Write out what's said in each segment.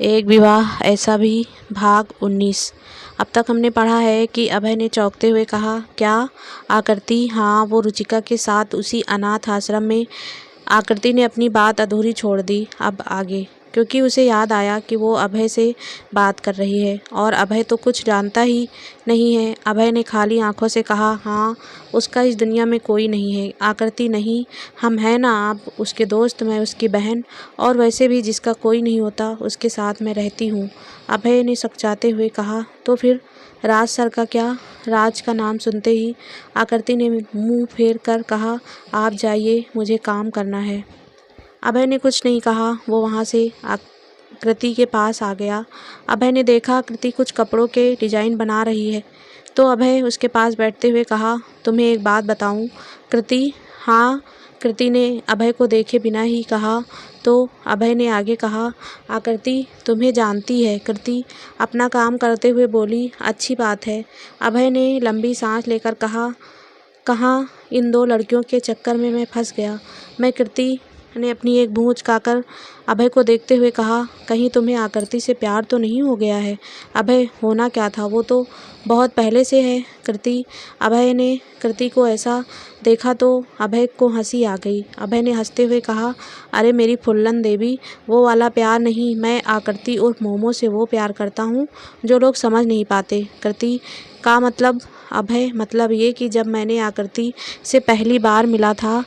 एक विवाह ऐसा भी भाग 19। अब तक हमने पढ़ा है कि अभय ने चौंकते हुए कहा, क्या आकृति? हाँ, वो रुचिका के साथ उसी अनाथ आश्रम में। आकृति ने अपनी बात अधूरी छोड़ दी। अब आगे, क्योंकि उसे याद आया कि वो अभय से बात कर रही है और अभय तो कुछ जानता ही नहीं है। अभय ने खाली आंखों से कहा, हाँ, उसका इस दुनिया में कोई नहीं है। आकृति नहीं, हम हैं ना। आप उसके दोस्त, मैं उसकी बहन, और वैसे भी जिसका कोई नहीं होता उसके साथ मैं रहती हूँ। अभय ने सकचाते हुए कहा, तो फिर राज सर का क्या? राज का नाम सुनते ही आकृति ने मुंह फेर कर कहा, आप जाइए, मुझे काम करना है। अभय ने कुछ नहीं कहा। वो वहाँ से कृति के पास आ गया। अभय ने देखा कृति कुछ कपड़ों के डिजाइन बना रही है, तो अभय उसके पास बैठते हुए कहा, तुम्हें एक बात बताऊं कृति? हाँ, कृति ने अभय को देखे बिना ही कहा। तो अभय ने आगे कहा, आकृति तुम्हें जानती है। कृति अपना काम करते हुए बोली, अच्छी बात है। अभय ने लंबी सांस लेकर कहा, कहाँ इन दो लड़कियों के चक्कर में मैं फंस गया मैं। कृति ने अपनी एक भूंछ खाकर अभय को देखते हुए कहा, कहीं तुम्हें आकृति से प्यार तो नहीं हो गया है? अभय, होना क्या था, वो तो बहुत पहले से है। कृति अभय ने कृति को ऐसा देखा तो अभय को हंसी आ गई। अभय ने हंसते हुए कहा, अरे मेरी फुल्लन देवी, वो वाला प्यार नहीं। मैं आकृति और मोमो से वो प्यार करता हूँ जो लोग समझ नहीं पाते। कृति का मतलब? अभय, मतलब ये कि जब मैंने आकृति से पहली बार मिला था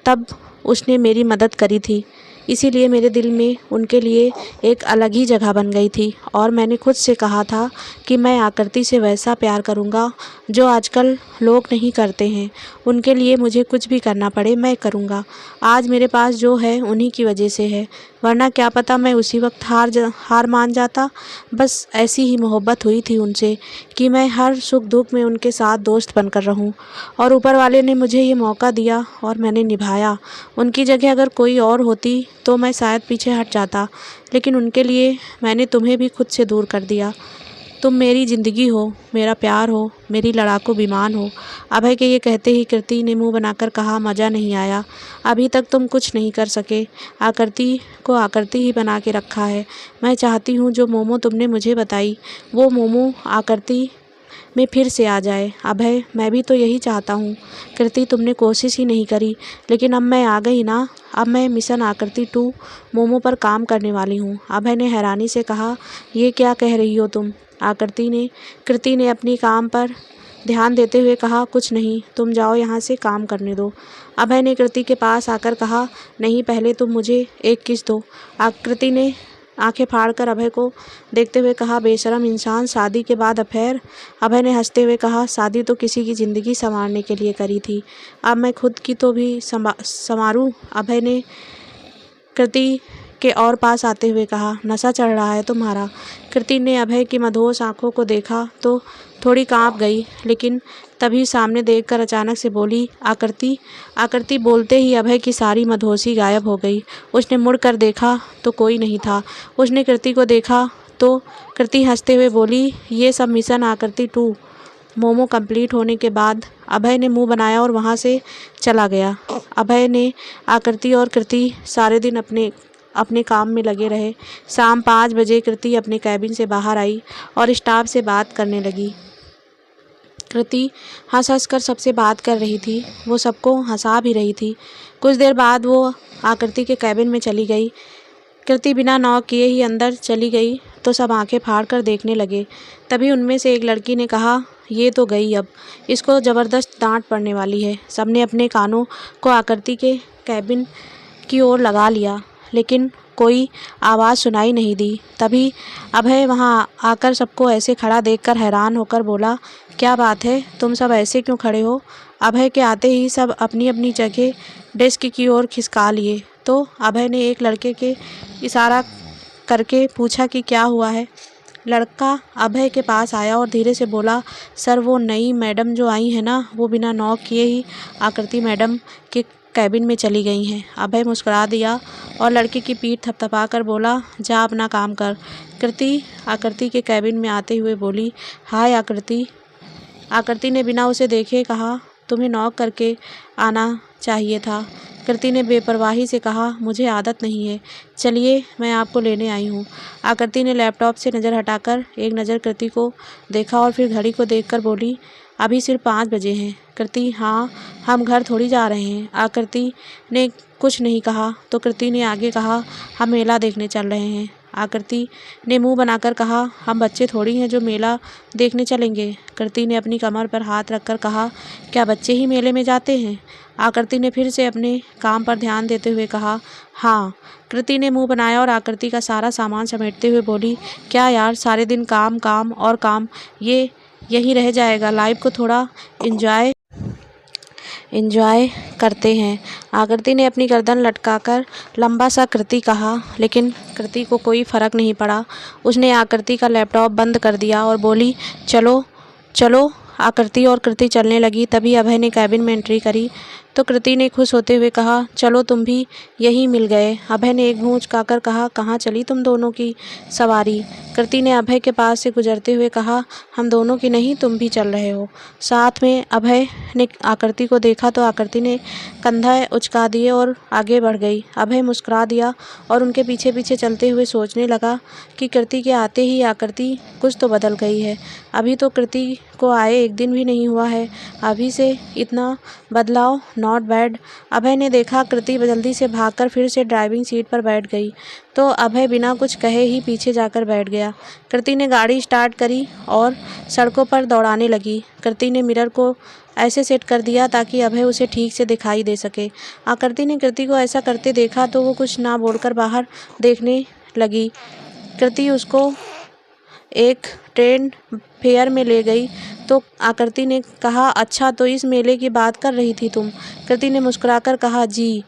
तब उसने मेरी मदद करी थी, इसीलिए मेरे दिल में उनके लिए एक अलग ही जगह बन गई थी। और मैंने खुद से कहा था कि मैं आकृति से वैसा प्यार करूँगा जो आजकल लोग नहीं करते हैं। उनके लिए मुझे कुछ भी करना पड़े मैं करूँगा। आज मेरे पास जो है उन्हीं की वजह से है, वरना क्या पता मैं उसी वक्त हार मान जाता। बस ऐसी ही मोहब्बत हुई थी उनसे कि मैं हर सुख दुख में उनके साथ दोस्त बनकर रहूं। और ऊपर वाले ने मुझे ये मौका दिया और मैंने निभाया। उनकी जगह अगर कोई और होती तो मैं शायद पीछे हट जाता, लेकिन उनके लिए मैंने तुम्हें भी खुद से दूर कर दिया। तुम मेरी ज़िंदगी हो, मेरा प्यार हो, मेरी लड़ाकू विमान हो। अभय के ये कहते ही कृति ने मुंह बनाकर कहा, मज़ा नहीं आया। अभी तक तुम कुछ नहीं कर सके। आकृति को आकृति ही बना के रखा है। मैं चाहती हूँ जो मोमो तुमने मुझे बताई, वो मोमो आकृति में फिर से आ जाए। अभय, मैं भी तो यही चाहता हूँ। कृति तुमने कोशिश ही नहीं करी, लेकिन अब मैं आ गई ना। अब मैं मिशन आकृति 2 मोमो पर काम करने वाली हूँ। अभय ने हैरानी से कहा, ये क्या कह रही हो तुम? कृति ने अपनी काम पर ध्यान देते हुए कहा, कुछ नहीं, तुम जाओ यहाँ से, काम करने दो। अभय ने कृति के पास आकर कहा, नहीं, पहले तुम मुझे एक किस दो। कृति ने आंखें फाड़कर अभय को देखते हुए कहा, बेशरम इंसान, शादी के बाद अफेयर? अभय ने हंसते हुए कहा, शादी तो किसी की ज़िंदगी संवारने के लिए करी थी, अब मैं खुद की तो भी संवारूं। अभय ने कृति के और पास आते हुए कहा, नशा चढ़ रहा है तुम्हारा। कृति ने अभय की मदहोश आंखों को देखा तो थोड़ी कांप गई, लेकिन तभी सामने देखकर अचानक से बोली, आकृति। आकृति बोलते ही अभय की सारी मदहोशी गायब हो गई। उसने मुड़कर देखा तो कोई नहीं था। उसने कृति को देखा तो कृति हंसते हुए बोली, ये सब मिशन आकृति 2 मोमो कंप्लीट होने के बाद अभय ने मुंह बनाया और वहां से चला गया। अभय ने आकृति और कृति सारे दिन अपने काम में लगे रहे। शाम 5 बजे कृति अपने कैबिन से बाहर आई और स्टाफ से बात करने लगी। कृति हंस हंस कर सबसे बात कर रही थी, वो सबको हंसा भी रही थी। कुछ देर बाद वो आकृति के कैबिन में चली गई। कृति बिना नॉक किए ही अंदर चली गई तो सब आंखें फाड़ कर देखने लगे। तभी उनमें से एक लड़की ने कहा, ये तो गई, अब इसको ज़बरदस्त डांट पड़ने वाली है। सबने अपने कानों को आकृति के कैबिन की ओर लगा लिया, लेकिन कोई आवाज़ सुनाई नहीं दी। तभी अभय वहां आकर सबको ऐसे खड़ा देखकर हैरान होकर बोला, क्या बात है, तुम सब ऐसे क्यों खड़े हो? अभय के आते ही सब अपनी अपनी जगह डेस्क की ओर खिसका लिए। तो अभय ने एक लड़के के इशारा करके पूछा कि क्या हुआ है। लड़का अभय के पास आया और धीरे से बोला, सर, वो नई मैडम जो आई है ना, वो बिना नॉक किए ही आकृति मैडम के कैबिन में चली गई हैं। अभय मुस्कुरा दिया और लड़के की पीठ थपथपा कर बोला, जा अपना काम कर। कृति आकृति के कैबिन में आते हुए बोली, हाय आकृति। आकृति ने बिना उसे देखे कहा, तुम्हें नॉक करके आना चाहिए था। कृति ने बेपरवाही से कहा, मुझे आदत नहीं है, चलिए मैं आपको लेने आई हूँ। आकृति ने लैपटॉप से नज़र हटाकर एक नज़र कृति को देखा और फिर घड़ी को देखकर बोली, अभी सिर्फ 5 बजे हैं। कृति, हाँ, हम घर थोड़ी जा रहे हैं। आकृति ने कुछ नहीं कहा तो कृति ने आगे कहा, हम मेला देखने चल रहे हैं। आकृति ने मुंह बनाकर कहा, हम बच्चे थोड़ी हैं जो मेला देखने चलेंगे। कृति ने अपनी कमर पर हाथ रखकर कहा, क्या बच्चे ही मेले में जाते हैं? आकृति ने फिर से अपने काम पर ध्यान देते हुए कहा, हाँ। कृति ने मुंह बनाया और आकृति का सारा सामान समेटते हुए बोली, क्या यार, सारे दिन काम काम और काम, ये यहीं रह जाएगा। लाइफ को थोड़ा एंजॉय करते हैं। आकृति ने अपनी गर्दन लटकाकर लंबा सा कृति कहा, लेकिन कृति को कोई फर्क नहीं पड़ा। उसने आकृति का लैपटॉप बंद कर दिया और बोली, चलो चलो। आकृति और कृति चलने लगी। तभी अभय ने कैबिन में एंट्री करी तो कृति ने खुश होते हुए कहा, चलो तुम भी यहीं मिल गए। अभय ने एक भूँ उचकाकर कहा, कहाँ चली तुम दोनों की सवारी? कृति ने अभय के पास से गुजरते हुए कहा, हम दोनों की नहीं, तुम भी चल रहे हो साथ में। अभय ने आकृति को देखा तो आकृति ने कंधा उचका दिए और आगे बढ़ गई। अभय मुस्कुरा दिया और उनके पीछे पीछे चलते हुए सोचने लगा कि कृति के आते ही आकृति कुछ तो बदल गई है। अभी तो कृति को आए 1 दिन भी नहीं हुआ है, अभी से इतना बदलाव, नॉट बैड। अभय ने देखा कृति जल्दी से भागकर फिर से ड्राइविंग सीट पर बैठ गई तो अभय बिना कुछ कहे ही पीछे जाकर बैठ गया। कृति ने गाड़ी स्टार्ट करी और सड़कों पर दौड़ाने लगी। कृति ने मिरर को ऐसे सेट कर दिया ताकि अभय उसे ठीक से दिखाई दे सके। आकृति ने कृति को ऐसा करते देखा तो वो कुछ ना बोलकर बाहर देखने लगी। कृति उसको एक ट्रेन फेयर में ले गई तो आकृति ने कहा, अच्छा तो इस मेले की बात कर रही थी तुम? कृति ने मुस्कुराकर कहा, जी।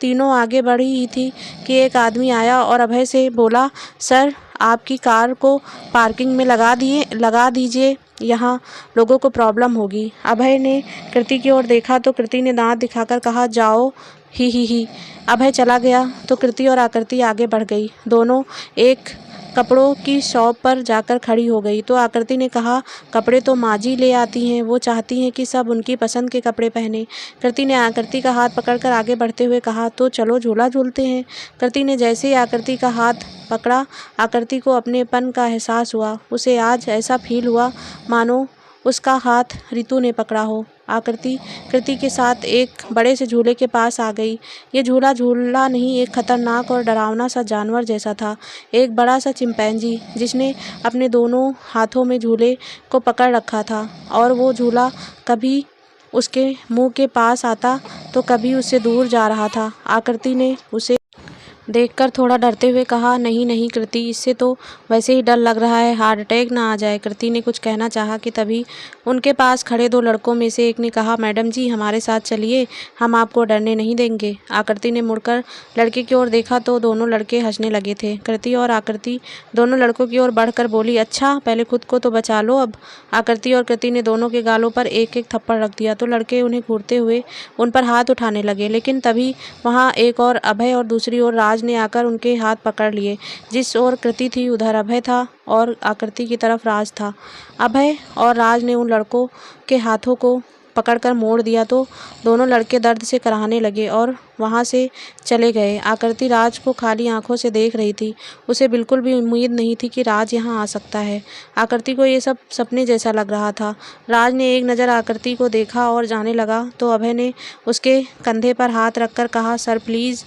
तीनों आगे बढ़ी ही थी कि एक आदमी आया और अभय से बोला, सर आपकी कार को पार्किंग में लगा दीजिए, यहाँ लोगों को प्रॉब्लम होगी। अभय ने कृति की ओर देखा तो कृति ने दांत दिखाकर कहा, जाओ ही। अभय चला गया तो कृति और आकृति आगे बढ़ गई। दोनों एक कपड़ों की शॉप पर जाकर खड़ी हो गई तो आकृति ने कहा, कपड़े तो माँ जी ले आती हैं, वो चाहती हैं कि सब उनकी पसंद के कपड़े पहने। कृति ने आकृति का हाथ पकड़कर आगे बढ़ते हुए कहा, तो चलो झूला झूलते हैं। कृति ने जैसे ही आकृति का हाथ पकड़ा, आकृति को अपनेपन का एहसास हुआ। उसे आज ऐसा फील हुआ मानो उसका हाथ रितु ने पकड़ा हो। आकृति कृति के साथ एक बड़े से झूले के पास आ गई। ये झूला नहीं, एक खतरनाक और डरावना सा जानवर जैसा था। एक बड़ा सा चिंपैंजी जिसने अपने दोनों हाथों में झूले को पकड़ रखा था और वो झूला कभी उसके मुंह के पास आता तो कभी उससे दूर जा रहा था। आकृति ने उसे देखकर थोड़ा डरते हुए कहा, नहीं कृति, इससे तो वैसे ही डर लग रहा है, हार्ट अटैक ना आ जाए। कृति ने कुछ कहना चाहा कि तभी उनके पास खड़े 2 लड़कों में से एक ने कहा, मैडम जी हमारे साथ चलिए, हम आपको डरने नहीं देंगे। आकृति ने मुड़कर लड़के की ओर देखा तो दोनों लड़के हंसने लगे थे। कृति और आकृति दोनों लड़कों की ओर बढ़कर बोली, अच्छा पहले खुद को तो बचा लो अब। आकृति और कृति ने दोनों के गालों पर एक एक थप्पड़ रख दिया तो लड़के उन्हें घूरते हुए उन पर हाथ उठाने लगे, लेकिन तभी वहाँ एक और अभय और दूसरी ओर राज ने आकर उनके हाथ पकड़ लिए। जिस ओर कृति थी उधर अभय था और आकृति की तरफ राज था। अभय और राज ने उन लड़कों के हाथों को पकड़कर मोड़ दिया तो दोनों लड़के दर्द से कराहने लगे और वहां से चले गए। आकृति राज को खाली आंखों से देख रही थी। उसे बिल्कुल भी उम्मीद नहीं थी कि राज यहां आ सकता है। आकृति को ये सब सपने जैसा लग रहा था। राज ने एक नज़र आकृति को देखा और जाने लगा तो अभय ने उसके कंधे पर हाथ रखकर कहा, सर प्लीज़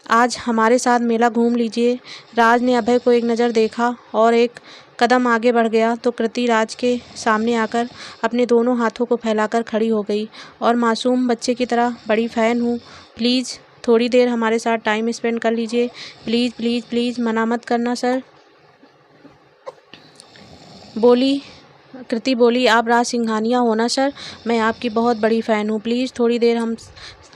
आज हमारे साथ मेला घूम लीजिए। राज ने अभय को एक नज़र देखा और एक कदम आगे बढ़ गया तो कृति राज के सामने आकर अपने दोनों हाथों को फैलाकर खड़ी हो गई और मासूम बच्चे की तरह, बड़ी फ़ैन हूँ, प्लीज़ थोड़ी देर हमारे साथ टाइम स्पेंड कर लीजिए, प्लीज़ प्लीज़ प्लीज़, मना मत करना सर। कृति बोली, आप राज सिंघानिया हो ना सर, मैं आपकी बहुत बड़ी फ़ैन हूँ, प्लीज़ थोड़ी देर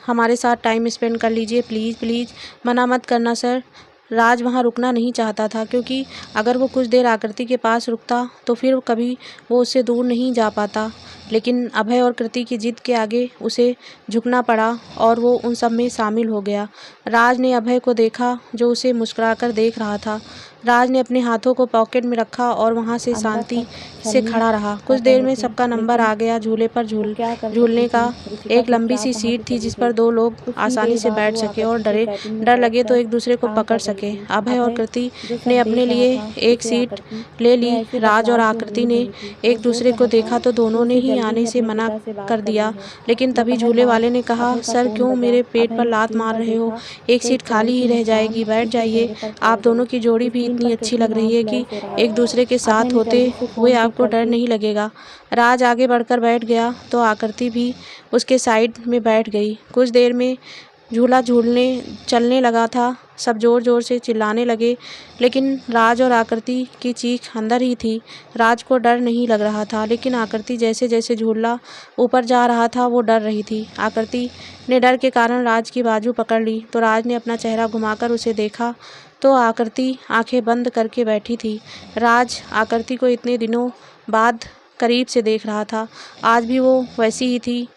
हमारे साथ टाइम स्पेंड कर लीजिए, प्लीज़ प्लीज़, मना मत करना सर। राज वहाँ रुकना नहीं चाहता था, क्योंकि अगर वो कुछ देर आकृति के पास रुकता तो फिर कभी वो उससे दूर नहीं जा पाता। लेकिन अभय और कृति की जिद के आगे उसे झुकना पड़ा और वो उन सब में शामिल हो गया। राज ने अभय को देखा, जो उसे मुस्कुराकर देख रहा था। राज ने अपने हाथों को पॉकेट में रखा और वहाँ से शांति से खड़ा रहा। कुछ देर में सबका नंबर आ गया। झूले पर झूलने का एक लंबी सी सीट थी, जिस पर दो लोग आसानी से बैठ सके और डर लगे तो एक दूसरे को पकड़ सके। अभय और कृति ने अपने लिए एक सीट ले ली। राज और आकृति ने एक दूसरे को देखा तो दोनों ने ही आने से मना कर दिया। लेकिन तभी झूले वाले ने कहा, सर क्यों मेरे पेट पर लात मार रहे हो? एक सीट खाली ही रह जाएगी, बैठ जाइए। आप दोनों की जोड़ी भी इतनी अच्छी लग रही है कि एक दूसरे के साथ होते हुए आपको डर नहीं लगेगा। राज आगे बढ़कर बैठ गया तो आकृति भी उसके साइड में बैठ गई। कुछ देर में झूला चलने लगा था। सब जोर जोर से चिल्लाने लगे, लेकिन राज और आकृति की चीख अंदर ही थी। राज को डर नहीं लग रहा था, लेकिन आकृति जैसे जैसे झूला ऊपर जा रहा था वो डर रही थी। आकृति ने डर के कारण राज की बाजू पकड़ ली तो राज ने अपना चेहरा घुमाकर उसे देखा तो आकृति आंखें बंद करके बैठी थी। राज आकृति को इतने दिनों बाद करीब से देख रहा था। आज भी वो वैसी ही थी,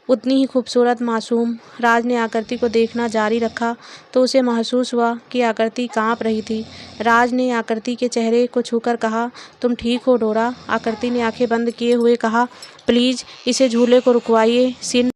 उतनी ही खूबसूरत, मासूम। राज ने आकृति को देखना जारी रखा तो उसे महसूस हुआ कि आकृति कांप रही थी। राज ने आकृति के चेहरे को छूकर कहा, तुम ठीक हो डोरा? आकृति ने आंखें बंद किए हुए कहा, प्लीज़ इसे झूले को रुकवाइए सिन,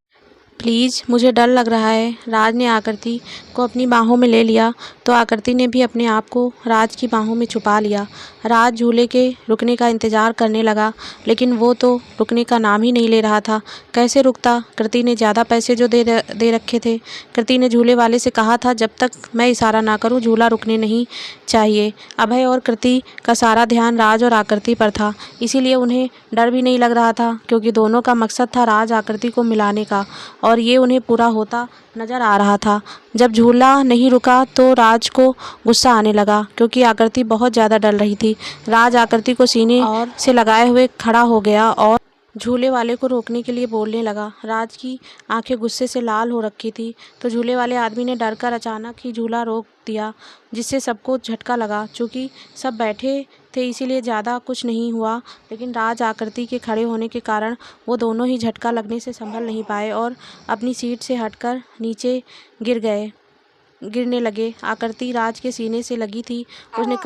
प्लीज़ मुझे डर लग रहा है। राज ने आकृति को अपनी बाहों में ले लिया तो आकृति ने भी अपने आप को राज की बाहों में छुपा लिया। राज झूले के रुकने का इंतज़ार करने लगा, लेकिन वो तो रुकने का नाम ही नहीं ले रहा था। कैसे रुकता? कृति ने ज़्यादा पैसे जो दे रखे थे। कृति ने झूले वाले से कहा था, जब तक मैं इशारा ना करूं झूला रुकने नहीं चाहिए। अभय और कृति का सारा ध्यान राज और आकृति पर था, इसीलिए उन्हें डर भी नहीं लग रहा था, क्योंकि दोनों का मकसद था राज आकृति को मिलाने का, और ये उन्हें पूरा होता नज़र आ रहा था। जब झूला नहीं रुका तो राज को गुस्सा आने लगा, क्योंकि आकृति बहुत ज़्यादा डर रही थी। राज आकृति को सीने से लगाए हुए खड़ा हो गया और झूले वाले को रोकने के लिए बोलने लगा। राज की आंखें गुस्से से लाल हो रखी थी, तो झूले वाले आदमी ने डरकर अचानक ही झूला रोक दिया, जिससे सबको झटका लगा। चूँकि सब बैठे थे इसीलिए ज़्यादा कुछ नहीं हुआ, लेकिन राज आकृति के खड़े होने के कारण वो दोनों ही झटका लगने से संभल नहीं पाए और अपनी सीट से हटकर नीचे गिरने लगे। आकृति राज के सीने से लगी थी। उसने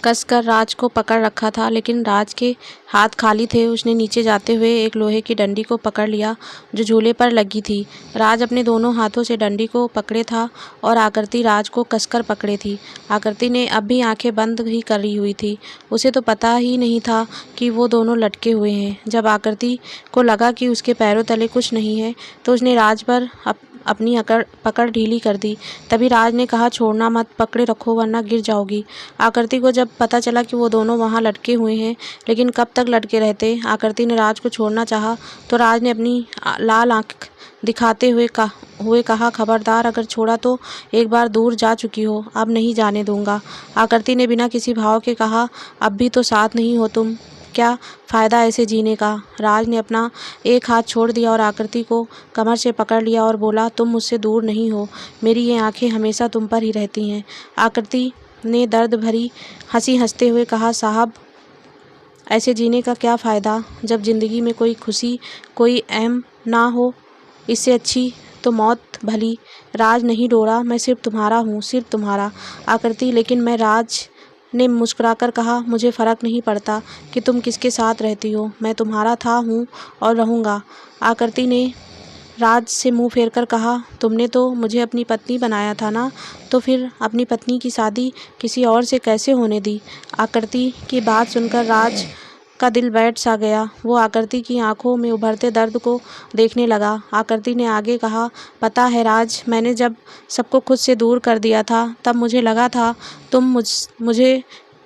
कसकर राज को पकड़ रखा था, लेकिन राज के हाथ खाली थे। उसने नीचे जाते हुए एक लोहे की डंडी को पकड़ लिया जो झूले पर लगी थी। राज अपने दोनों हाथों से डंडी को पकड़े था और आकृति राज को कसकर पकड़े थी। आकृति ने अब भी आंखें बंद ही करी हुई थी। उसे तो पता ही नहीं था कि वो दोनों लटके हुए हैं। जब आकृति को लगा कि उसके पैरों तले कुछ नहीं है तो उसने राज पर अपनी पकड़ ढीली कर दी। तभी राज ने कहा, छोड़ना मत, पकड़े रखो वरना गिर जाओगी। आकृति को जब पता चला कि वो दोनों वहाँ लटके हुए हैं, लेकिन कब तक लटके रहते। आकृति ने राज को छोड़ना चाहा तो राज ने अपनी लाल आंख दिखाते हुए कहा, खबरदार, अगर छोड़ा तो एक बार दूर जा चुकी हो, अब नहीं जाने दूंगा। आकृति ने बिना किसी भाव के कहा, अब भी तो साथ नहीं हो तुम, क्या फ़ायदा ऐसे जीने का। राज ने अपना एक हाथ छोड़ दिया और आकृति को कमर से पकड़ लिया और बोला, तुम मुझसे दूर नहीं हो, मेरी ये आंखें हमेशा तुम पर ही रहती हैं। आकृति ने दर्द भरी हंसी हंसते हुए कहा, साहब ऐसे जीने का क्या फ़ायदा जब ज़िंदगी में कोई खुशी, कोई ऐम ना हो, इससे अच्छी तो मौत भली। राज नहीं डोरा, मैं सिर्फ तुम्हारा हूँ, सिर्फ तुम्हारा। आकृति, लेकिन मैं। राज ने मुस्कुराकर कहा, मुझे फ़र्क नहीं पड़ता कि तुम किसके साथ रहती हो, मैं तुम्हारा था, हूँ और रहूँगा। आकृति ने राज से मुंह फेरकर कहा, तुमने तो मुझे अपनी पत्नी बनाया था ना, तो फिर अपनी पत्नी की शादी किसी और से कैसे होने दी। आकृति की बात सुनकर राज का दिल बैठ सा गया। वो आकृति की आंखों में उभरते दर्द को देखने लगा। आकृति ने आगे कहा, पता है राज, मैंने जब सबको खुद से दूर कर दिया था तब मुझे लगा था तुम मुझे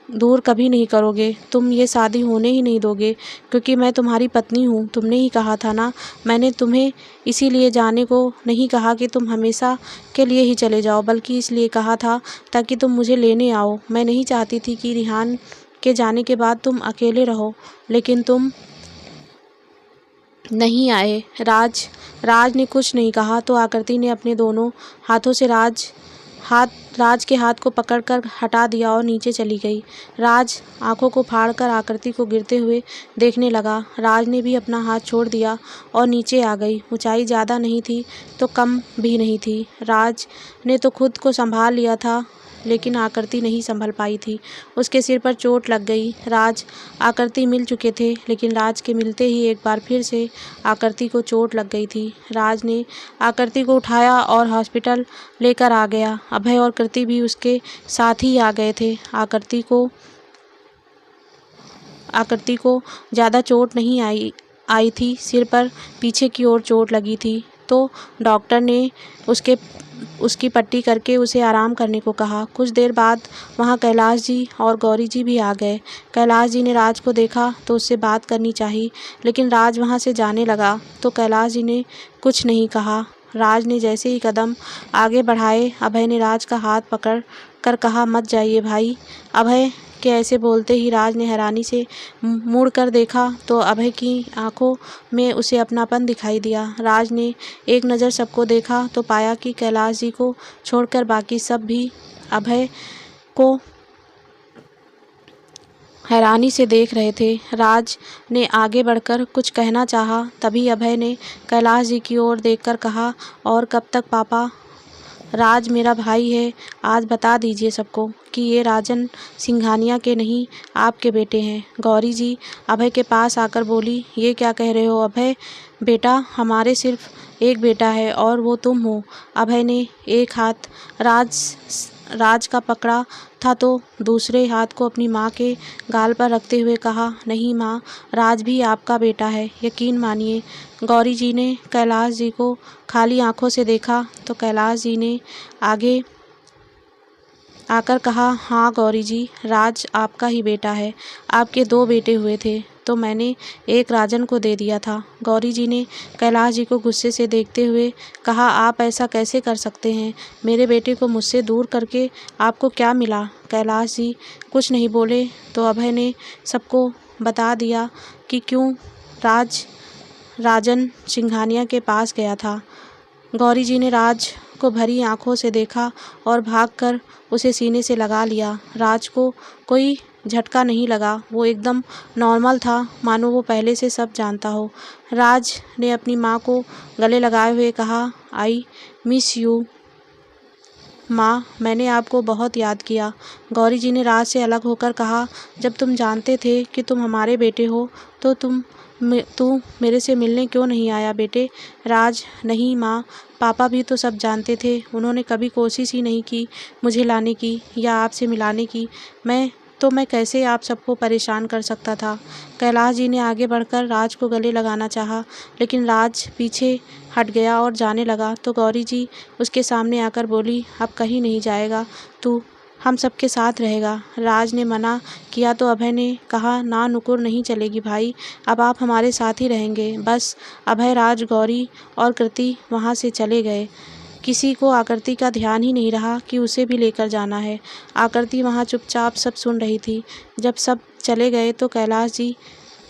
दूर कभी नहीं करोगे, तुम ये शादी होने ही नहीं दोगे, क्योंकि मैं तुम्हारी पत्नी हूँ। तुमने ही कहा था ना, मैंने तुम्हें इसीलिए जाने को नहीं कहा कि तुम हमेशा के लिए ही चले जाओ, बल्कि इसलिए कहा था ताकि तुम मुझे लेने आओ। मैं नहीं चाहती थी कि रिहान के जाने के बाद तुम अकेले रहो, लेकिन तुम नहीं आए। राज ने कुछ नहीं कहा तो आकृति ने अपने दोनों हाथों से राज राज के हाथ को पकड़कर हटा दिया और नीचे चली गई। राज आंखों को फाड़कर आकृति को गिरते हुए देखने लगा। राज ने भी अपना हाथ छोड़ दिया और नीचे आ गई। ऊंचाई ज़्यादा नहीं थी तो कम भी नहीं थी। राज ने तो खुद को संभाल लिया था, लेकिन आकृति नहीं संभल पाई थी। उसके सिर पर चोट लग गई। राज आकृति मिल चुके थे, लेकिन राज के मिलते ही एक बार फिर से आकृति को चोट लग गई थी। राज ने आकृति को उठाया और हॉस्पिटल लेकर आ गया। अभय और कृति भी उसके साथ ही आ गए थे। आकृति को ज़्यादा चोट नहीं आई थी, सिर पर पीछे की ओर चोट लगी थी, तो डॉक्टर ने उसकी पट्टी करके उसे आराम करने को कहा। कुछ देर बाद वहाँ कैलाश जी और गौरी जी भी आ गए। कैलाश जी ने राज को देखा तो उससे बात करनी चाहिए, लेकिन राज वहाँ से जाने लगा तो कैलाश जी ने कुछ नहीं कहा। राज ने जैसे ही कदम आगे बढ़ाए, अभय ने राज का हाथ पकड़ कर कहा, मत जाइए भाई। अभय के ऐसे बोलते ही राज ने हैरानी से मुड़ कर देखा तो अभय की आंखों में उसे अपनापन दिखाई दिया। राज ने एक नज़र सबको देखा तो पाया कि कैलाश जी को छोड़कर बाकी सब भी अभय को हैरानी से देख रहे थे। राज ने आगे बढ़कर कुछ कहना चाहा, तभी अभय ने कैलाश जी की ओर देखकर कहा, और कब तक पापा? राज मेरा भाई है, आज बता दीजिए सबको कि ये राजन सिंघानिया के नहीं, आपके बेटे हैं। गौरी जी अभय के पास आकर बोली, ये क्या कह रहे हो अभय? बेटा, हमारे सिर्फ एक बेटा है और वो तुम हो। अभय ने एक हाथ राज का पकड़ा था तो दूसरे हाथ को अपनी माँ के गाल पर रखते हुए कहा, नहीं माँ, राज भी आपका बेटा है, यकीन मानिए। गौरी जी ने कैलाश जी को खाली आंखों से देखा तो कैलाश जी ने आगे आकर कहा, हाँ गौरी जी, राज आपका ही बेटा है। आपके 2 बेटे हुए थे तो मैंने एक राजन को दे दिया था। गौरी जी ने कैलाश जी को गुस्से से देखते हुए कहा, आप ऐसा कैसे कर सकते हैं? मेरे बेटे को मुझसे दूर करके आपको क्या मिला? कैलाश जी कुछ नहीं बोले तो अभय ने सबको बता दिया कि क्यों राजन सिंघानिया के पास गया था। गौरी जी ने राज को भरी आंखों से देखा और भागकर उसे सीने से लगा लिया। राज को कोई झटका नहीं लगा, वो एकदम नॉर्मल था, मानो वो पहले से सब जानता हो। राज ने अपनी माँ को गले लगाए हुए कहा, आई मिस यू माँ, मैंने आपको बहुत याद किया। गौरी जी ने राज से अलग होकर कहा, जब तुम जानते थे कि तुम हमारे बेटे हो तो तू मेरे से मिलने क्यों नहीं आया बेटे? राज, नहीं माँ, पापा भी तो सब जानते थे, उन्होंने कभी कोशिश ही नहीं की मुझे लाने की या आपसे मिलाने की। मैं कैसे आप सबको परेशान कर सकता था? कैलाश जी ने आगे बढ़कर राज को गले लगाना चाहा, लेकिन राज पीछे हट गया और जाने लगा तो गौरी जी उसके सामने आकर बोली, अब कहीं नहीं जाएगा तू, हम सबके साथ रहेगा। राज ने मना किया तो अभय ने कहा, ना नुकुर नहीं चलेगी भाई, अब आप हमारे साथ ही रहेंगे। बस अभय, राज, गौरी और कृति वहाँ से चले गए। किसी को आकृति का ध्यान ही नहीं रहा कि उसे भी लेकर जाना है। आकृति वहाँ चुपचाप सब सुन रही थी। जब सब चले गए तो कैलाश जी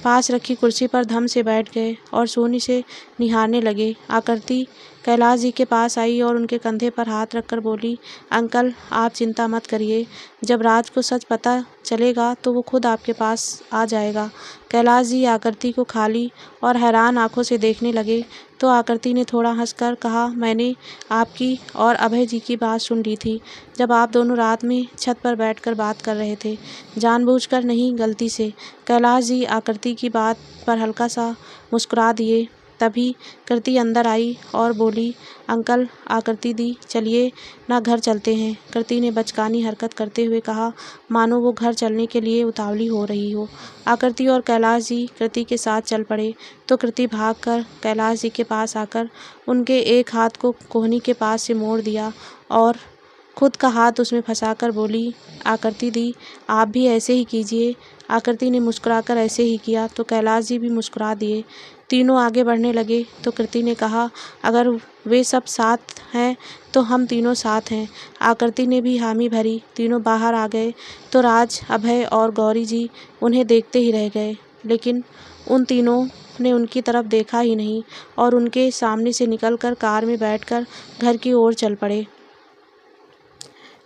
पास रखी कुर्सी पर धम से बैठ गए और शून्य से निहारने लगे। आकृति कैलाश जी के पास आई और उनके कंधे पर हाथ रखकर बोली, अंकल आप चिंता मत करिए, जब राज को सच पता चलेगा तो वो खुद आपके पास आ जाएगा। कैलाश जी आकृति को खाली और हैरान आंखों से देखने लगे तो आकृति ने थोड़ा हंसकर कहा, मैंने आपकी और अभय जी की बात सुन ली थी जब आप दोनों रात में छत पर बैठकर बात कर रहे थे, जानबूझकर नहीं, गलती से। कैलाश जी आकृति की बात पर हल्का सा मुस्कुरा दिए। तभी कृति अंदर आई और बोली, अंकल, आकृति दी, चलिए ना घर चलते हैं। कृति ने बचकानी हरकत करते हुए कहा, मानो वो घर चलने के लिए उतावली हो रही हो। आकृति और कैलाश जी कृति के साथ चल पड़े तो कृति भागकर कैलाश जी के पास आकर उनके एक हाथ को कोहनी के पास से मोड़ दिया और खुद का हाथ उसमें फंसाकर बोली, आकृति दी, आप भी ऐसे ही कीजिए। आकृति ने मुस्कुराकर ऐसे ही किया तो कैलाश जी भी मुस्कुरा दिए। तीनों आगे बढ़ने लगे तो कृति ने कहा, अगर वे सब साथ हैं तो हम तीनों साथ हैं। आकृति ने भी हामी भरी। तीनों बाहर आ गए तो राज, अभय और गौरी जी उन्हें देखते ही रह गए, लेकिन उन तीनों ने उनकी तरफ देखा ही नहीं और उनके सामने से निकलकर कार में बैठकर घर की ओर चल पड़े।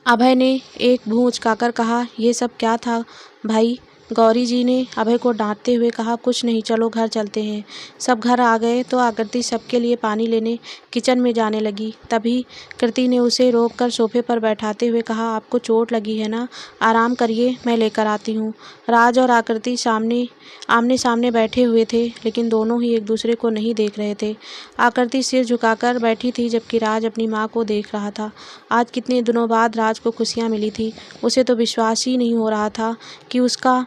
अभय ने एक भूँ उचकाकर कहा, ये सब क्या था भाई? गौरी जी ने अभय को डांटते हुए कहा, कुछ नहीं, चलो घर चलते हैं। सब घर आ गए तो आकृति सबके लिए पानी लेने किचन में जाने लगी। तभी कृति ने उसे रोककर सोफे पर बैठाते हुए कहा, आपको चोट लगी है ना? आराम करिए, मैं लेकर आती हूँ। राज और आकृति आमने सामने बैठे हुए थे, लेकिन दोनों ही एक दूसरे को नहीं देख रहे थे। आकृति सिर झुकाकर बैठी थी, जबकि राज अपनी माँ को देख रहा था। आज कितने दिनों बाद राज को खुशियाँ मिली थी। उसे तो विश्वास ही नहीं हो रहा था कि उसका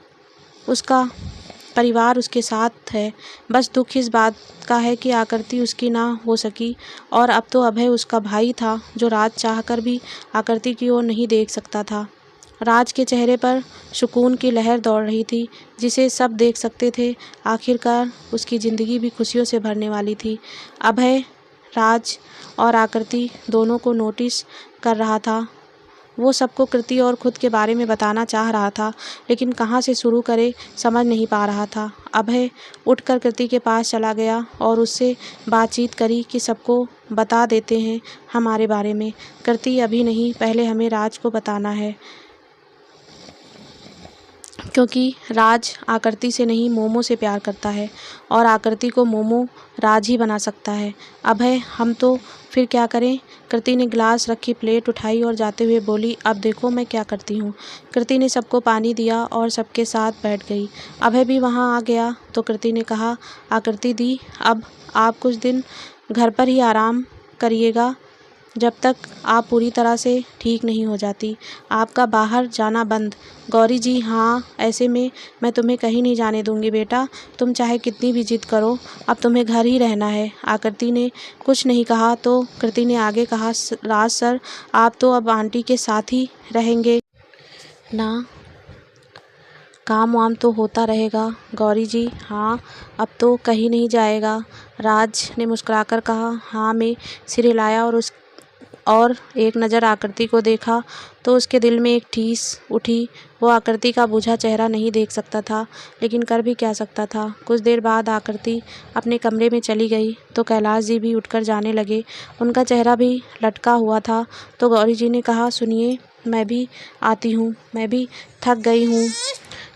परिवार उसके साथ है। बस दुख इस बात का है कि आकृति उसकी ना हो सकी, और अब तो अभय उसका भाई था, जो राज चाहकर भी आकृति की ओर नहीं देख सकता था। राज के चेहरे पर सुकून की लहर दौड़ रही थी, जिसे सब देख सकते थे। आखिरकार उसकी ज़िंदगी भी खुशियों से भरने वाली थी। अभय, राज और आकृति दोनों को नोटिस कर रहा था। वो सबको कृति और खुद के बारे में बताना चाह रहा था, लेकिन कहाँ से शुरू करे समझ नहीं पा रहा था। अभय उठकर कृति के पास चला गया और उससे बातचीत करी कि सबको बता देते हैं हमारे बारे में। कृति, अभी नहीं, पहले हमें राज को बताना है, क्योंकि राज आकृति से नहीं, मोमो से प्यार करता है, और आकृति को मोमो राज ही बना सकता है। अभय, हम तो फिर क्या करें? कृति ने गिलास रखी प्लेट उठाई और जाते हुए बोली, अब देखो मैं क्या करती हूँ। कृति ने सबको पानी दिया और सबके साथ बैठ गई। अभय भी वहाँ आ गया तो कृति ने कहा, आकृति दी, अब आप कुछ दिन घर पर ही आराम करिएगा, जब तक आप पूरी तरह से ठीक नहीं हो जाती। आपका बाहर जाना बंद। गौरी जी, हाँ, ऐसे में मैं तुम्हें कहीं नहीं जाने दूंगी बेटा। तुम चाहे कितनी भी जिद करो, अब तुम्हें घर ही रहना है। आकृति ने कुछ नहीं कहा तो कृति ने आगे कहा, राज सर, आप तो अब आंटी के साथ ही रहेंगे ना? काम वाम तो होता रहेगा। गौरी जी, हाँ, अब तो कहीं नहीं जाएगा। राज ने मुस्कुराकर कहा। हाँ में सिर हिलाया और एक नज़र आकृति को देखा तो उसके दिल में एक ठीस उठी। वो आकृति का बुझा चेहरा नहीं देख सकता था, लेकिन कर भी क्या सकता था। कुछ देर बाद आकृति अपने कमरे में चली गई तो कैलाश जी भी उठकर जाने लगे। उनका चेहरा भी लटका हुआ था। तो गौरी जी ने कहा, सुनिए, मैं भी आती हूँ, मैं भी थक गई हूँ।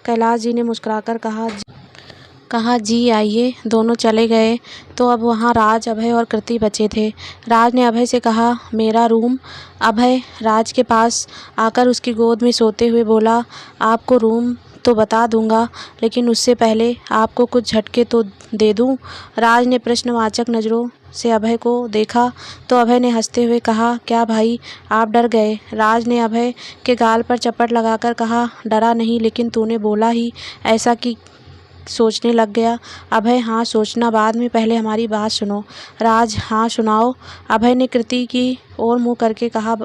कैलाश जी ने मुस्कुराकर कहा, जी आइए। दोनों चले गए तो अब वहाँ राज, अभय और कृति बचे थे। राज ने अभय से कहा, मेरा रूम। अभय राज के पास आकर उसकी गोद में सोते हुए बोला, आपको रूम तो बता दूंगा, लेकिन उससे पहले आपको कुछ झटके तो दे दूं। राज ने प्रश्नवाचक नज़रों से अभय को देखा तो अभय ने हंसते हुए कहा, क्या भाई, आप डर गए? राज ने अभय के गाल पर चपट लगाकर कहा, डरा नहीं, लेकिन तूने बोला ही ऐसा कि सोचने लग गया। अभय, हाँ, सोचना बाद में, पहले हमारी बात सुनो। राज, हाँ, सुनाओ। अभय ने कृति की ओर मुँह करके कहा,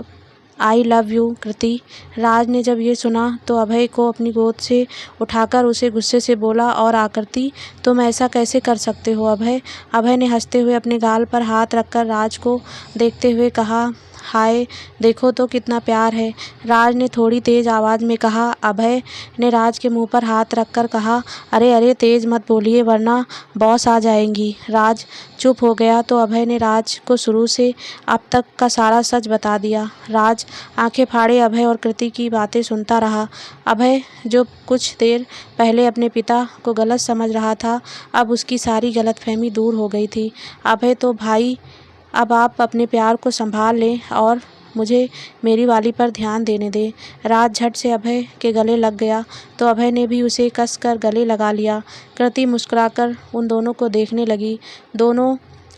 आई लव यू कृति। राज ने जब ये सुना तो अभय को अपनी गोद से उठाकर उसे गुस्से से बोला, और आकृति, तुम ऐसा कैसे कर सकते हो अभय? अभय ने हंसते हुए अपने गाल पर हाथ रखकर राज को देखते हुए कहा, हाय, देखो तो कितना प्यार है। राज ने थोड़ी तेज़ आवाज़ में कहा। अभय ने राज के मुंह पर हाथ रखकर कहा, अरे अरे, तेज़ मत बोलिए वरना बॉस आ जाएंगी। राज चुप हो गया तो अभय ने राज को शुरू से अब तक का सारा सच बता दिया। राज आंखें फाड़े अभय और कृति की बातें सुनता रहा। अभय, जो कुछ देर पहले अपने पिता को गलत समझ रहा था, अब उसकी सारी गलतफहमी दूर हो गई थी। अभय, तो भाई, अब आप अपने प्यार को संभाल लें और मुझे मेरी वाली पर ध्यान देने दें। राज झट से अभय के गले लग गया तो अभय ने भी उसे कसकर गले लगा लिया। कृति मुस्कुराकर उन दोनों को देखने लगी। दोनों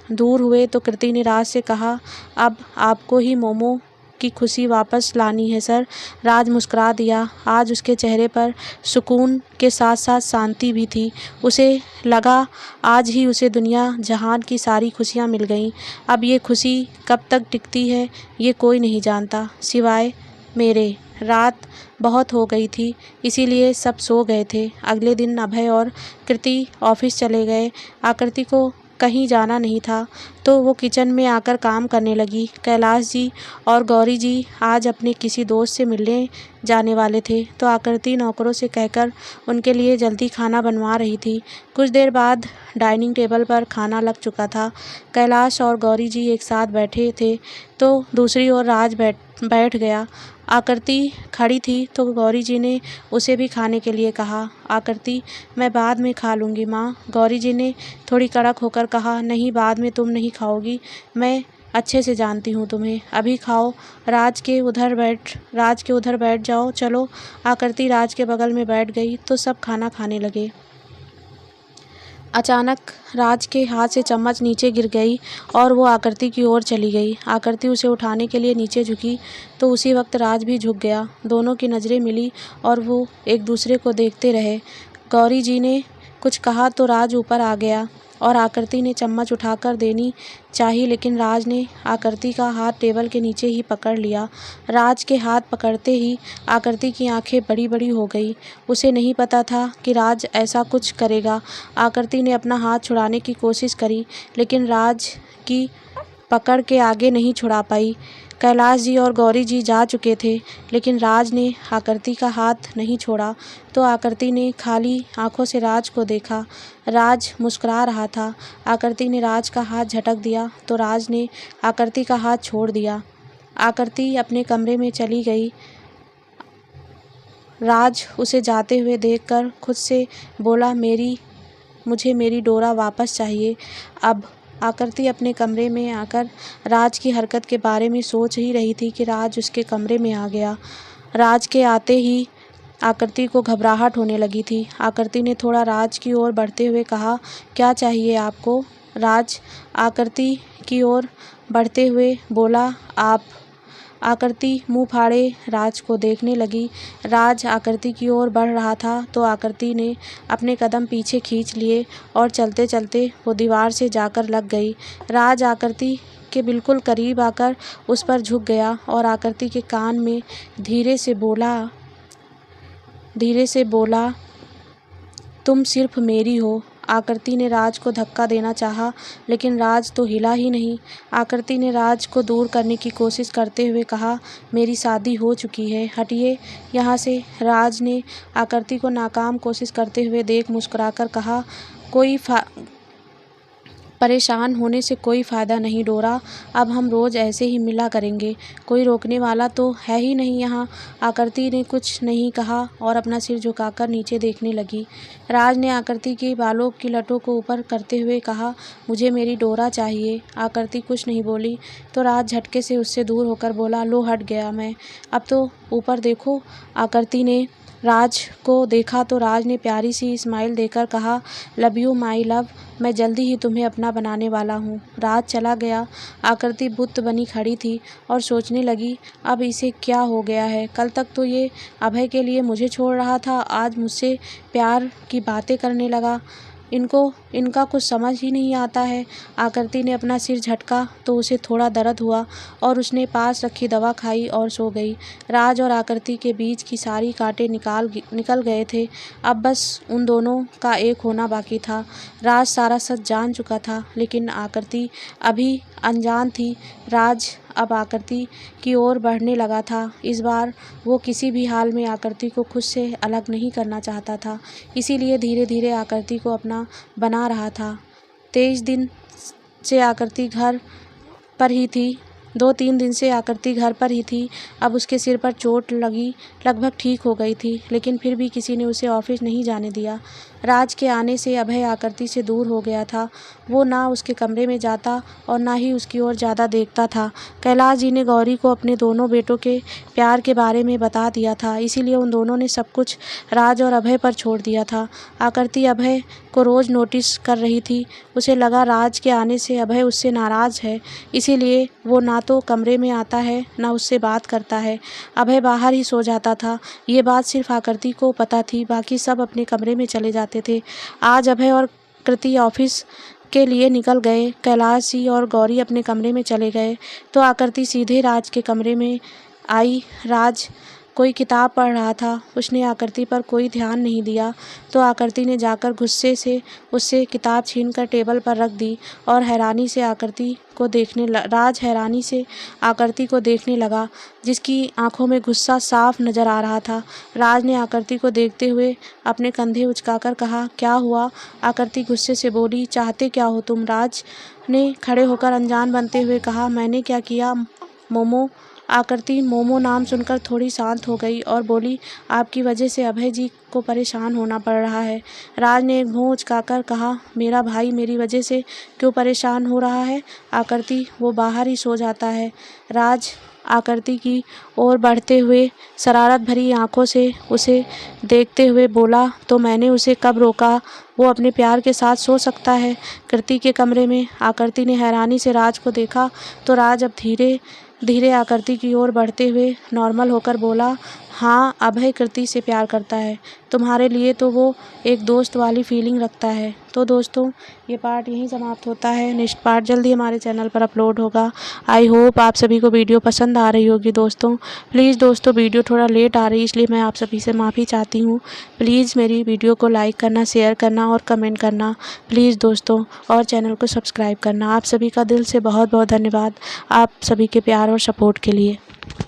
दूर हुए तो कृति ने राज से कहा, अब आपको ही मोमो की खुशी वापस लानी है सर। राज मुस्कुरा दिया। आज उसके चेहरे पर सुकून के साथ साथ शांति भी थी। उसे लगा आज ही उसे दुनिया जहान की सारी खुशियाँ मिल गईं। अब ये खुशी कब तक टिकती है ये कोई नहीं जानता, सिवाय मेरे। रात बहुत हो गई थी, इसीलिए सब सो गए थे। अगले दिन अभय और कृति ऑफिस चले गए। आकृति को कहीं जाना नहीं था तो वो किचन में आकर काम करने लगी। कैलाश जी और गौरी जी आज अपने किसी दोस्त से मिलने जाने वाले थे तो आकृति नौकरों से कहकर उनके लिए जल्दी खाना बनवा रही थी। कुछ देर बाद डाइनिंग टेबल पर खाना लग चुका था। कैलाश और गौरी जी एक साथ बैठे थे तो दूसरी ओर राज बैठ गया। आकृति खड़ी थी तो गौरी जी ने उसे भी खाने के लिए कहा। आकृति, मैं बाद में खा लूँगी माँ। गौरी जी ने थोड़ी कड़क होकर कहा। नहीं, बाद में तुम नहीं खाओगी, मैं अच्छे से जानती हूँ तुम्हें, अभी खाओ। राज के उधर बैठ जाओ। चलो। आकृति राज के बगल में बैठ गई तो सब खाना खाने लगे। अचानक राज के हाथ से चम्मच नीचे गिर गई और वो आकृति की ओर चली गई। आकृति उसे उठाने के लिए नीचे झुकी तो उसी वक्त राज भी झुक गया। दोनों की नज़रें मिली और वो एक दूसरे को देखते रहे। गौरी जी ने कुछ कहा तो राज ऊपर आ गया और आकृति ने चम्मच उठाकर देनी चाही, लेकिन राज ने आकृति का हाथ टेबल के नीचे ही पकड़ लिया। राज के हाथ पकड़ते ही आकृति की आंखें बड़ी बड़ी हो गई। उसे नहीं पता था कि राज ऐसा कुछ करेगा। आकृति ने अपना हाथ छुड़ाने की कोशिश करी, लेकिन राज की पकड़ के आगे नहीं छुड़ा पाई। कैलाश जी और गौरी जी जा चुके थे, लेकिन राज ने आकृति का हाथ नहीं छोड़ा तो आकृति ने खाली आंखों से राज को देखा। राज मुस्कुरा रहा था। आकृति ने राज का हाथ झटक दिया तो राज ने आकृति का हाथ छोड़ दिया। आकृति अपने कमरे में चली गई। राज उसे जाते हुए देखकर खुद से बोला, मुझे मेरी डोरा वापस चाहिए। अब आकृति अपने कमरे में आकर राज की हरकत के बारे में सोच ही रही थी कि राज उसके कमरे में आ गया। राज के आते ही आकृति को घबराहट होने लगी थी। आकृति ने थोड़ा राज की ओर बढ़ते हुए कहा, क्या चाहिए आपको? राज आकृति की ओर बढ़ते हुए बोला, आप। आकृति मुंह फाड़े राज को देखने लगी। राज आकृति की ओर बढ़ रहा था तो आकृति ने अपने कदम पीछे खींच लिए और चलते चलते वो दीवार से जाकर लग गई। राज आकृति के बिल्कुल करीब आकर उस पर झुक गया और आकृति के कान में धीरे से बोला, तुम सिर्फ मेरी हो। आकृति ने राज को धक्का देना चाहा, लेकिन राज तो हिला ही नहीं। आकृति ने राज को दूर करने की कोशिश करते हुए कहा, मेरी शादी हो चुकी है, हटिए यहाँ से। राज ने आकृति को नाकाम कोशिश करते हुए देख मुस्कुराकर कहा, परेशान होने से कोई फ़ायदा नहीं डोरा, अब हम रोज़ ऐसे ही मिला करेंगे, कोई रोकने वाला तो है ही नहीं यहाँ। आकृति ने कुछ नहीं कहा और अपना सिर झुकाकर नीचे देखने लगी। राज ने आकृति के बालों की लटों को ऊपर करते हुए कहा, मुझे मेरी डोरा चाहिए। आकृति कुछ नहीं बोली तो राज झटके से उससे दूर होकर बोला, लो हट गया मैं, अब तो ऊपर देखो। आकृति ने राज को देखा तो राज ने प्यारी सी स्माइल देकर कहा, लव यू माई लव, मैं जल्दी ही तुम्हें अपना बनाने वाला हूँ। राज चला गया। आकृति बुत्त बनी खड़ी थी और सोचने लगी, अब इसे क्या हो गया है? कल तक तो ये अभय के लिए मुझे छोड़ रहा था, आज मुझसे प्यार की बातें करने लगा। इनका कुछ समझ ही नहीं आता है। आकृति ने अपना सिर झटका तो उसे थोड़ा दर्द हुआ और उसने पास रखी दवा खाई और सो गई। राज और आकृति के बीच की सारी कांटे निकल गए थे। अब बस उन दोनों का एक होना बाकी था। राज सारा सच जान चुका था, लेकिन आकृति अभी अनजान थी। राज अब आकृति की ओर बढ़ने लगा था। इस बार वो किसी भी हाल में आकृति को खुद से अलग नहीं करना चाहता था, इसीलिए धीरे धीरे आकृति को अपना बना रहा था। 23 दिन से आकृति घर पर ही थी। 2-3 दिन से आकृति घर पर ही थी। अब उसके सिर पर चोट लगी, लगभग ठीक हो गई थी, लेकिन फिर भी किसी ने उसे ऑफिस नहीं जाने दिया। राज के आने से अभय आकृति से दूर हो गया था। वो ना उसके कमरे में जाता और ना ही उसकी ओर ज़्यादा देखता था। कैलाश जी ने गौरी को अपने दोनों बेटों के प्यार के बारे में बता दिया था, इसीलिए उन दोनों ने सब कुछ राज और अभय पर छोड़ दिया था। आकृति अभय को रोज़ नोटिस कर रही थी। उसे लगा राज के आने से अभय उससे नाराज़ है, इसीलिए वो ना तो कमरे में आता है ना उससे बात करता है। अभय बाहर ही सो जाता था। ये बात सिर्फ आकृति को पता थी, बाकी सब अपने कमरे में चले जाते थे। आज अभय और कृति ऑफिस के लिए निकल गए। कैलाश जी और गौरी अपने कमरे में चले गए तो आकृति सीधे राज के कमरे में आई। राज कोई किताब पढ़ रहा था। उसने आकृति पर कोई ध्यान नहीं दिया तो आकृति ने जाकर गुस्से से उससे किताब छीनकर टेबल पर रख दी और राज हैरानी से आकृति को देखने लगा, जिसकी आंखों में गुस्सा साफ नजर आ रहा था। राज ने आकृति को देखते हुए अपने कंधे उचकाकर कहा, क्या हुआ? आकृति गुस्से से बोली, चाहते क्या हो तुम? राज ने खड़े होकर अनजान बनते हुए कहा, मैंने क्या किया? मोमो। आकृति मोमो नाम सुनकर थोड़ी शांत हो गई और बोली, आपकी वजह से अभय जी को परेशान होना पड़ रहा है। राज ने एक भौं उचकाकर कहा, मेरा भाई मेरी वजह से क्यों परेशान हो रहा है? आकृति, वो बाहर ही सो जाता है। राज आकृति की ओर बढ़ते हुए शरारत भरी आंखों से उसे देखते हुए बोला, तो मैंने उसे कब रोका? वो अपने प्यार के साथ सो सकता है। कृति के कमरे में आकृति ने हैरानी से राज को देखा तो राज अब धीरे धीरे आकृति की ओर बढ़ते हुए नॉर्मल होकर बोला, हाँ, अभय कृति से प्यार करता है। तुम्हारे लिए तो वो एक दोस्त वाली फीलिंग रखता है। तो दोस्तों, ये पार्ट यहीं समाप्त होता है। नेक्स्ट पार्ट जल्दी हमारे चैनल पर अपलोड होगा। आई होप आप सभी को वीडियो पसंद आ रही होगी दोस्तों। प्लीज़ दोस्तों, वीडियो थोड़ा लेट आ रही है इसलिए मैं आप सभी से माफ़ी चाहती हूँ। प्लीज़ मेरी वीडियो को लाइक करना, शेयर करना और कमेंट करना प्लीज़ दोस्तों, और चैनल को सब्सक्राइब करना। आप सभी का दिल से बहुत बहुत धन्यवाद, आप सभी के प्यार और सपोर्ट के लिए।